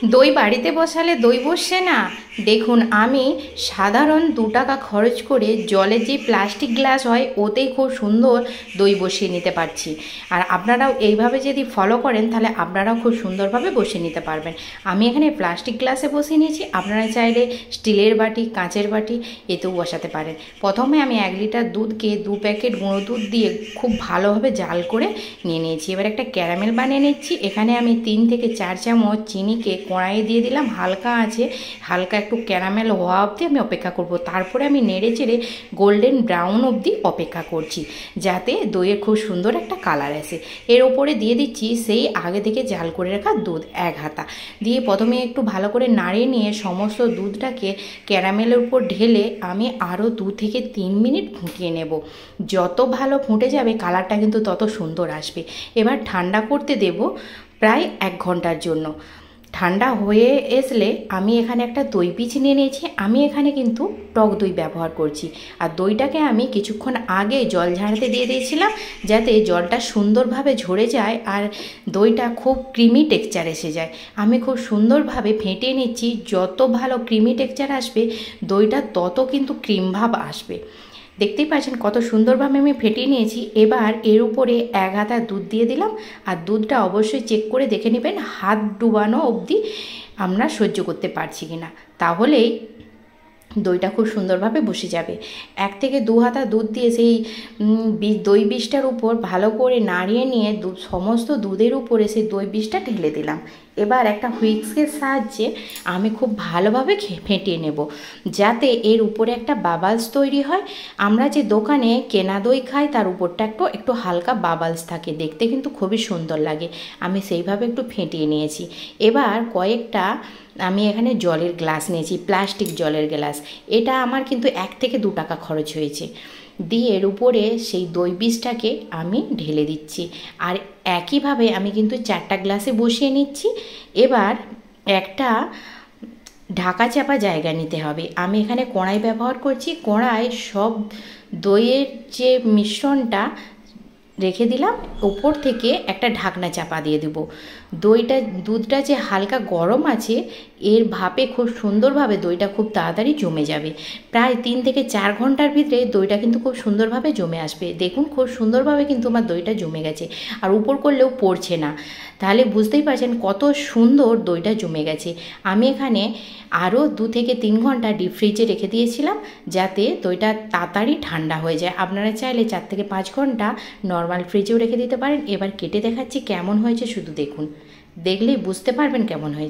দই বাড়িতে বসালে দই বসছে না। দেখুন, আমি সাধারণ 2 টাকা খরচ করে জলের যে প্লাস্টিক গ্লাস হয় ওতেই খুব সুন্দর দই বসিয়ে নিতে পারছি। আর আপনারাও এইভাবে যদি ফলো করেন তাহলে আপনারাও খুব সুন্দরভাবে বসিয়ে নিতে পারবেন। আমি এখানে প্লাস্টিক গ্লাসে বসিয়ে নিয়েছি, আপনারা চাইলে স্টিলের বাটি, কাঁচের বাটি এতেও বসাতে পারেন। প্রথমে আমি 1 লিটার দুধকে 2 প্যাকেট গুঁড়ো দুধ দিয়ে খুব ভালোভাবে জাল করে নিয়ে নিয়েছি। এবার একটা ক্যারামেল বানিয়ে নিচ্ছি। এখানে আমি 3 থেকে 4 চামচ চিনিকে কড়াইয়ে দিয়ে দিলাম, হালকা আছে, হালকা একটু ক্যারামেল হওয়া অবধি আমি অপেক্ষা করব। তারপরে আমি নেড়ে চেড়ে গোল্ডেন ব্রাউন অবধি অপেক্ষা করছি, যাতে দইয়ের খুব সুন্দর একটা কালার আসে। এর ওপরে দিয়ে দিচ্ছি সেই আগে থেকে জাল করে রাখা দুধ 1 হাতা দিয়ে প্রথমে একটু ভালো করে নাড়িয়ে নিয়ে সমস্ত দুধটাকে ক্যারামেলের উপর ঢেলে আমি আরও 2 থেকে 3 মিনিট ফুটিয়ে নেব। যত ভালো ফুটে যাবে কালারটা কিন্তু তত সুন্দর আসবে। এবার ঠান্ডা করতে দেব প্রায় 1 ঘন্টার জন্য। ঠান্ডা হয়ে আসলে আমি এখানে একটা দই পিচ নিয়ে নিয়েছি। আমি এখানে কিন্তু টক দই ব্যবহার করছি। আর দইটাকে আমি কিছুক্ষণ আগে জল ঝাড়তে দিয়ে দিয়েছিলাম, যাতে জলটা সুন্দরভাবে ঝরে যায় আর দইটা খুব ক্রিমি টেক্সচার এসে যায়। আমি খুব সুন্দরভাবে ফেটিয়ে নিচ্ছি। যত ভালো ক্রিমি টেক্সচার আসবে দইটা তত কিন্তু ক্রিম ভাব আসবে। দেখতেই পাচ্ছেন কত সুন্দরভাবে আমি ফেটিয়ে নিয়েছি। এবার এর উপরে 1 হাতা দুধ দিয়ে দিলাম। আর দুধটা অবশ্যই চেক করে দেখে নেবেন হাত ডুবানো অবধি আমরা সহ্য করতে পারছি কিনা, তাহলেই দইটা খুব সুন্দরভাবে বসে যাবে। 1 থেকে 2 হাতা দুধ দিয়ে সেই দই বিষটার উপর ভালো করে নাড়িয়ে নিয়ে সমস্ত দুধের উপরে সেই দই বিষটা ঢেলে দিলাম। এবার একটা হুইস্কের সাহায্যে আমি খুব ভালোভাবে ফেটিয়ে নেব, যাতে এর উপরে একটা বাবালস তৈরি হয়। আমরা যে দোকানে কেনা দই খাই তার উপরটা একটু হালকা বাবালস থাকে, দেখতে কিন্তু খুবই সুন্দর লাগে। আমি সেইভাবে একটু ফেটিয়ে নিয়েছি। এবার কয়েকটা আমি এখানে জলের গ্লাস নিয়েছি, প্লাস্টিক জলের গ্লাস। এটা আমার কিন্তু 1 থেকে 2 টাকা খরচ হয়েছে। দিয়ে এর উপরে সেই দই বিষটাকে আমি ঢেলে দিচ্ছি। আর একইভাবে আমি কিন্তু 4টা গ্লাসে বসিয়ে নিচ্ছি। এবার একটা ঢাকা চাপা জায়গা নিতে হবে। আমি এখানে কড়াই ব্যবহার করছি। কড়াই সব দইয়ের যে মিশ্রণটা রেখে দিলাম, উপর থেকে একটা ঢাকনা চাপা দিয়ে দেব। দুধটা যে হালকা গরম আছে, এর ভাপে খুব সুন্দরভাবে দইটা খুব তাড়াতাড়ি জমে যাবে। প্রায় 3 থেকে 4 ঘন্টার ভিতরে দইটা কিন্তু খুব সুন্দরভাবে জমে আসবে। দেখুন খুব সুন্দরভাবে কিন্তু আমার দইটা জমে গেছে, আর উপর করলেও পড়ছে না। তাহলে বুঝতেই পারছেন কত সুন্দর দইটা জমে গেছে। আমি এখানে আরও 2 থেকে 3 ঘন্টা ডিপ ফ্রিজে রেখে দিয়েছিলাম, যাতে দইটা তাড়াতাড়ি ঠান্ডা হয়ে যায়। আপনারা চাইলে 4 থেকে 5 ঘন্টা নর্মাল ফ্রিজেও রেখে দিতে পারেন। এবার কেটে দেখাচ্ছি কেমন হয়েছে, শুধু দেখুন, দেখলেই বুঝতে পারবেন কেমন হয়েছে।